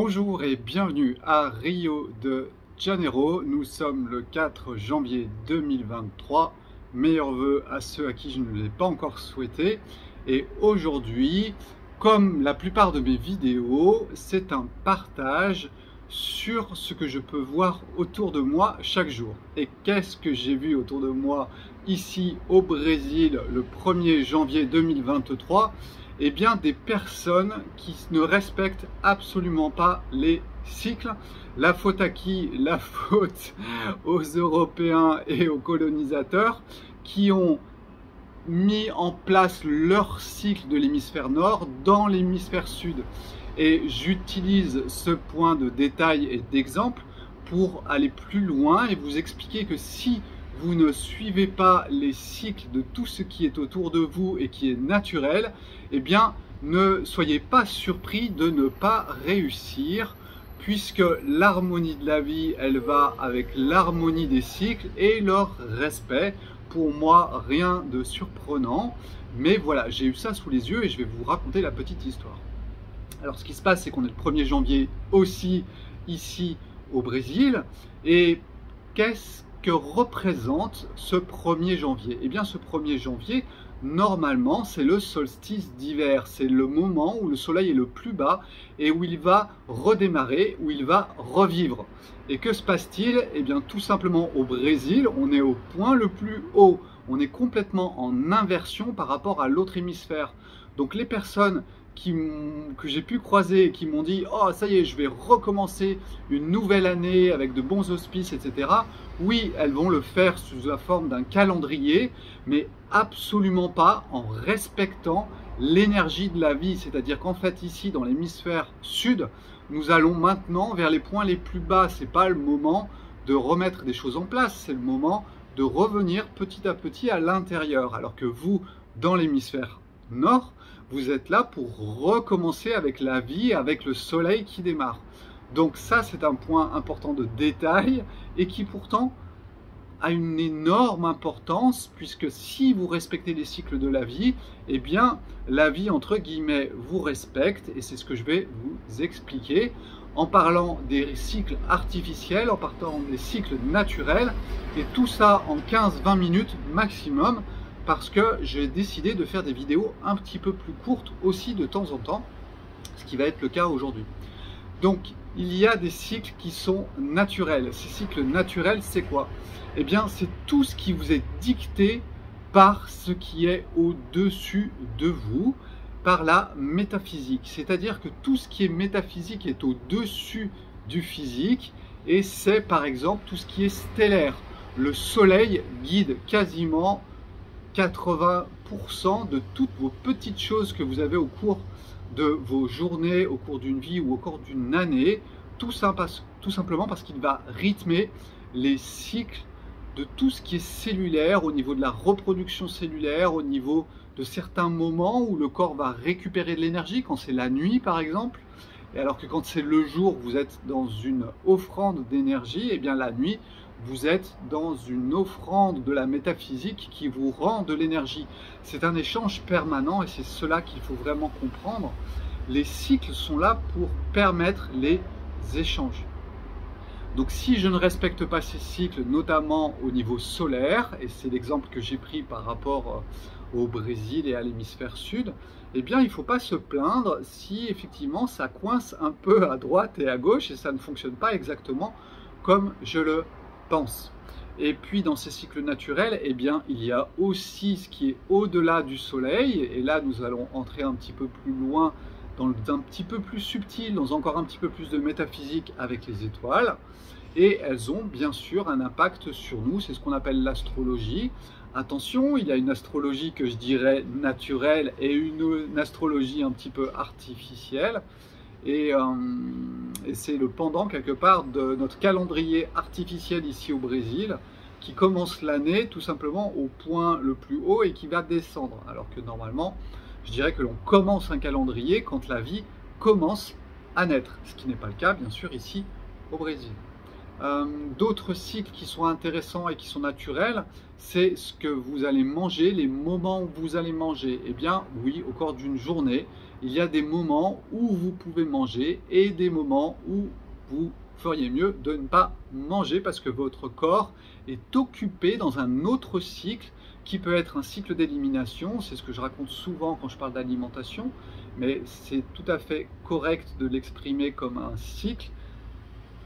Bonjour et bienvenue à Rio de Janeiro. Nous sommes le 4 janvier 2023. Meilleurs vœux à ceux à qui je ne l'ai pas encore souhaité. Et aujourd'hui, comme la plupart de mes vidéos, c'est un partage sur ce que je peux voir autour de moi chaque jour. Et qu'est-ce que j'ai vu autour de moi ici au Brésil le 1er janvier 2023? Eh bien, des personnes qui ne respectent absolument pas les cycles. La faute à qui? La faute aux Européens et aux colonisateurs qui ont mis en place leur cycle de l'hémisphère nord dans l'hémisphère sud. Et j'utilise ce point de détail et d'exemple pour aller plus loin et vous expliquer que si vous ne suivez pas les cycles de tout ce qui est autour de vous et qui est naturel, eh bien, ne soyez pas surpris de ne pas réussir, puisque l'harmonie de la vie, elle va avec l'harmonie des cycles et leur respect. Pour moi, rien de surprenant, mais voilà, j'ai eu ça sous les yeux et je vais vous raconter la petite histoire. Alors, ce qui se passe, c'est qu'on est le 1er janvier aussi ici au Brésil, et qu'est-ce que représente ce 1er janvier? Eh bien, ce 1er janvier, normalement, c'est le solstice d'hiver. C'est le moment où le soleil est le plus bas et où il va redémarrer, où il va revivre. Et que se passe-t-il? Eh bien, tout simplement au Brésil, on est au point le plus haut. On est complètement en inversion par rapport à l'autre hémisphère. Donc, les personnes que j'ai pu croiser et qui m'ont dit « Oh, ça y est, je vais recommencer une nouvelle année avec de bons auspices, etc. » Oui, elles vont le faire sous la forme d'un calendrier, mais absolument pas en respectant l'énergie de la vie. C'est-à-dire qu'en fait, ici, dans l'hémisphère sud, nous allons maintenant vers les points les plus bas. Ce n'est pas le moment de remettre des choses en place, c'est le moment de revenir petit à petit à l'intérieur. Alors que vous, dans l'hémisphère nord, vous êtes là pour recommencer avec la vie, avec le soleil qui démarre. Donc ça, c'est un point important de détail et qui pourtant a une énorme importance, puisque si vous respectez les cycles de la vie, eh bien la vie, entre guillemets, vous respecte, et c'est ce que je vais vous expliquer en parlant des cycles artificiels, en parlant des cycles naturels, et tout ça en 15-20 minutes maximum, parce que j'ai décidé de faire des vidéos un petit peu plus courtes aussi de temps en temps, ce qui va être le cas aujourd'hui. Donc, il y a des cycles qui sont naturels. Ces cycles naturels, c'est quoi? Eh bien, c'est tout ce qui vous est dicté par ce qui est au-dessus de vous, par la métaphysique. C'est-à-dire que tout ce qui est métaphysique est au-dessus du physique, et c'est par exemple tout ce qui est stellaire. Le soleil guide quasiment 80% de toutes vos petites choses que vous avez au cours de vos journées, au cours d'une vie ou au cours d'une année, tout simplement parce qu'il va rythmer les cycles de tout ce qui est cellulaire, au niveau de la reproduction cellulaire, au niveau de certains moments où le corps va récupérer de l'énergie, quand c'est la nuit par exemple, et alors que quand c'est le jour, vous êtes dans une offrande d'énergie, et bien la nuit, vous êtes dans une offrande de la métaphysique qui vous rend de l'énergie. C'est un échange permanent et c'est cela qu'il faut vraiment comprendre. Les cycles sont là pour permettre les échanges. Donc si je ne respecte pas ces cycles, notamment au niveau solaire, et c'est l'exemple que j'ai pris par rapport au Brésil et à l'hémisphère sud, eh bien il ne faut pas se plaindre si effectivement ça coince un peu à droite et à gauche et ça ne fonctionne pas exactement comme je le pense. Et puis dans ces cycles naturels, eh bien il y a aussi ce qui est au-delà du soleil, et là nous allons entrer un petit peu plus loin, dans un petit peu plus subtil, dans encore un petit peu plus de métaphysique avec les étoiles, et elles ont bien sûr un impact sur nous, c'est ce qu'on appelle l'astrologie. Attention, il y a une astrologie que je dirais naturelle et une astrologie un petit peu artificielle, et c'est le pendant quelque part de notre calendrier artificiel ici au Brésil, qui commence l'année tout simplement au point le plus haut et qui va descendre, alors que normalement je dirais que l'on commence un calendrier quand la vie commence à naître, ce qui n'est pas le cas bien sûr ici au Brésil. D'autres cycles qui sont intéressants et qui sont naturels, c'est ce que vous allez manger, les moments où vous allez manger. Eh bien oui, au cours d'une journée, il y a des moments où vous pouvez manger et des moments où vous feriez mieux de ne pas manger parce que votre corps est occupé dans un autre cycle qui peut être un cycle d'élimination. C'est ce que je raconte souvent quand je parle d'alimentation, mais c'est tout à fait correct de l'exprimer comme un cycle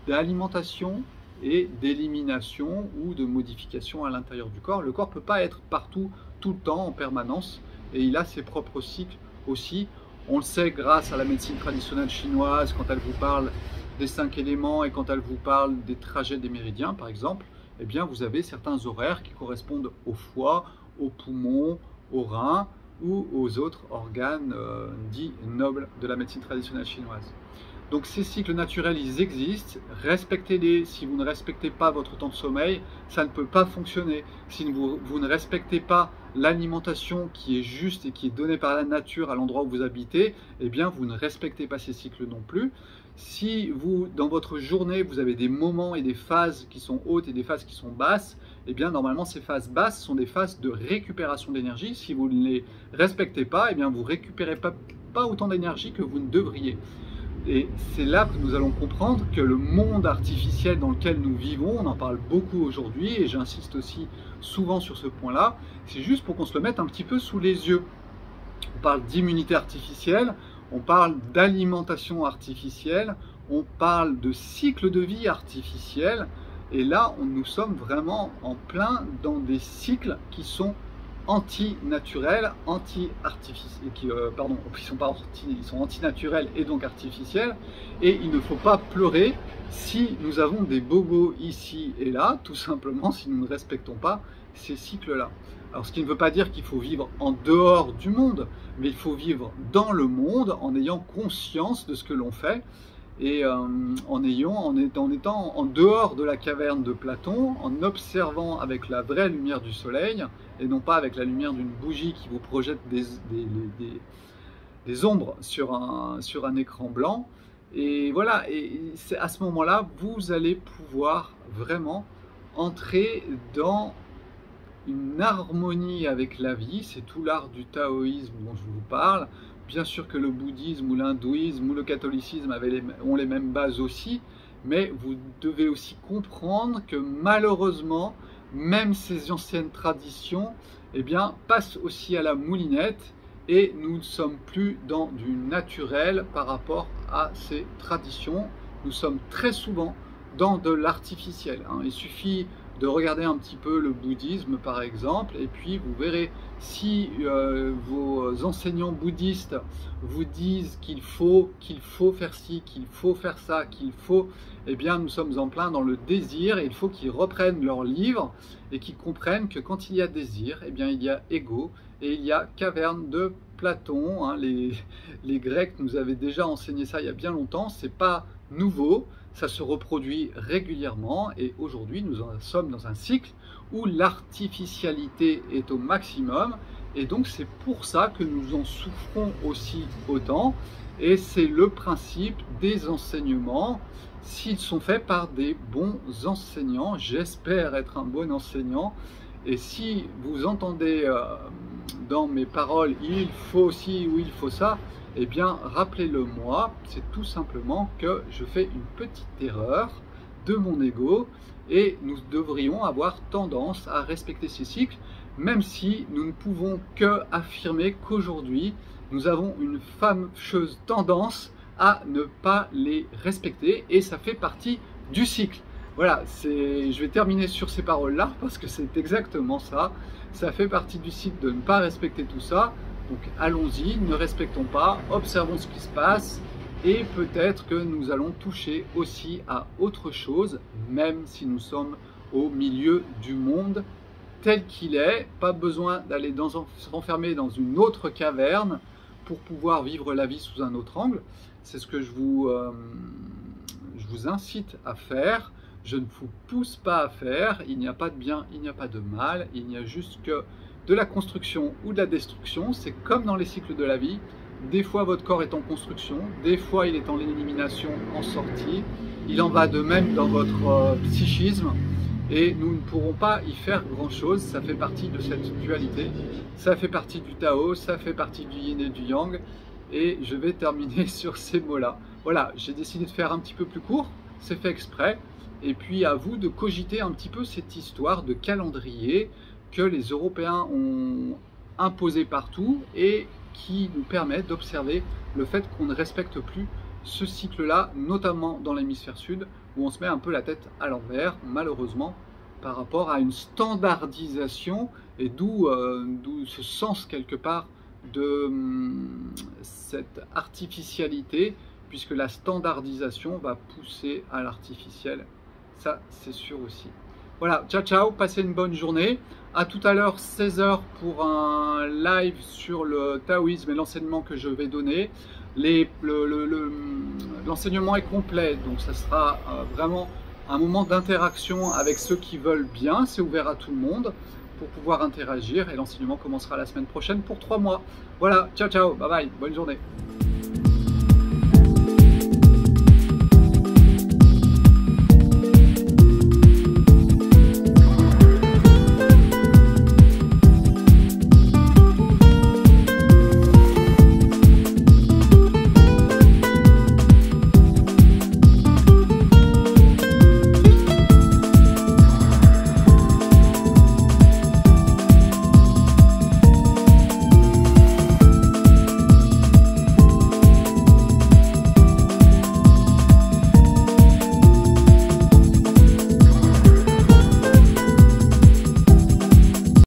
d'alimentation et d'élimination ou de modification à l'intérieur du corps. Le corps ne peut pas être partout, tout le temps, en permanence, et il a ses propres cycles aussi. On le sait grâce à la médecine traditionnelle chinoise, quand elle vous parle des 5 éléments et quand elle vous parle des trajets des méridiens, par exemple, eh bien vous avez certains horaires qui correspondent au foie, aux poumons, aux reins ou aux autres organes dits nobles de la médecine traditionnelle chinoise. Donc ces cycles naturels, ils existent, respectez-les. Si vous ne respectez pas votre temps de sommeil, ça ne peut pas fonctionner. Si vous ne respectez pas l'alimentation qui est juste et qui est donnée par la nature à l'endroit où vous habitez, eh bien vous ne respectez pas ces cycles non plus. Si vous, dans votre journée, vous avez des moments et des phases qui sont hautes et des phases qui sont basses, eh bien normalement ces phases basses sont des phases de récupération d'énergie. Si vous ne les respectez pas, eh bien vous ne récupérez pas autant d'énergie que vous ne devriez. Et c'est là que nous allons comprendre que le monde artificiel dans lequel nous vivons, on en parle beaucoup aujourd'hui et j'insiste aussi souvent sur ce point-là, c'est juste pour qu'on se le mette un petit peu sous les yeux. On parle d'immunité artificielle, on parle d'alimentation artificielle, on parle de cycle de vie artificiel et là nous sommes vraiment en plein dans des cycles qui sont anti-naturels, anti-artificiels, ils sont anti-naturels et donc artificiels, et il ne faut pas pleurer si nous avons des bobos ici et là, tout simplement si nous ne respectons pas ces cycles-là. Alors ce qui ne veut pas dire qu'il faut vivre en dehors du monde, mais il faut vivre dans le monde en ayant conscience de ce que l'on fait, et en étant en dehors de la caverne de Platon, en observant avec la vraie lumière du soleil, et non pas avec la lumière d'une bougie qui vous projette des ombres sur un écran blanc. Et voilà, et c'est à ce moment-là, vous allez pouvoir vraiment entrer dans une harmonie avec la vie. C'est tout l'art du taoïsme dont je vous parle. Bien sûr que le bouddhisme ou l'hindouisme ou le catholicisme ont les mêmes bases aussi, mais vous devez aussi comprendre que malheureusement, même ces anciennes traditions, eh bien, passent aussi à la moulinette et nous ne sommes plus dans du naturel par rapport à ces traditions. Nous sommes très souvent dans de l'artificiel. Il suffit de regarder un petit peu le bouddhisme par exemple et puis vous verrez si vos enseignants bouddhistes vous disent qu'il faut faire ci, qu'il faut faire ça, eh bien nous sommes en plein dans le désir et il faut qu'ils reprennent leurs livres et qu'ils comprennent que quand il y a désir, eh bien il y a ego et il y a caverne de Platon. Les Grecs nous avaient déjà enseigné ça il y a bien longtemps, c'est pas nouveau. Ça se reproduit régulièrement et aujourd'hui nous sommes dans un cycle où l'artificialité est au maximum et donc c'est pour ça que nous en souffrons aussi autant et c'est le principe des enseignements s'ils sont faits par des bons enseignants. J'espère être un bon enseignant et si vous entendez dans mes paroles il faut ci ou il faut ça, eh bien, rappelez-le moi, c'est tout simplement que je fais une petite erreur de mon ego et nous devrions avoir tendance à respecter ces cycles, même si nous ne pouvons que affirmer qu'aujourd'hui, nous avons une fâcheuse tendance à ne pas les respecter et ça fait partie du cycle. Voilà, je vais terminer sur ces paroles-là parce que c'est exactement ça. Ça fait partie du cycle de ne pas respecter tout ça. Donc allons-y, ne respectons pas, observons ce qui se passe et peut-être que nous allons toucher aussi à autre chose, même si nous sommes au milieu du monde tel qu'il est. Pas besoin d'aller se renfermer dans une autre caverne pour pouvoir vivre la vie sous un autre angle. C'est ce que je vous incite à faire. Je ne vous pousse pas à faire, il n'y a pas de bien, il n'y a pas de mal, il n'y a juste que de la construction ou de la destruction. C'est comme dans les cycles de la vie, des fois votre corps est en construction, des fois il est en élimination, en sortie, il en va de même dans votre psychisme et nous ne pourrons pas y faire grand chose. Ça fait partie de cette dualité, ça fait partie du Tao, ça fait partie du yin et du yang, et je vais terminer sur ces mots-là. Voilà, j'ai décidé de faire un petit peu plus court, c'est fait exprès, et puis à vous de cogiter un petit peu cette histoire de calendrier que les Européens ont imposé partout et qui nous permet d'observer le fait qu'on ne respecte plus ce cycle-là, notamment dans l'hémisphère sud, où on se met un peu la tête à l'envers, malheureusement, par rapport à une standardisation, et d'où ce sens quelque part de cette artificialité, puisque la standardisation va pousser à l'artificiel. Ça, c'est sûr aussi. Voilà, ciao ciao, passez une bonne journée. À tout à l'heure, 16 h pour un live sur le taoïsme et l'enseignement que je vais donner. L'enseignement est complet, donc ça sera vraiment un moment d'interaction avec ceux qui veulent bien. C'est ouvert à tout le monde pour pouvoir interagir, et l'enseignement commencera la semaine prochaine pour 3 mois. Voilà, ciao ciao, bye bye, bonne journée.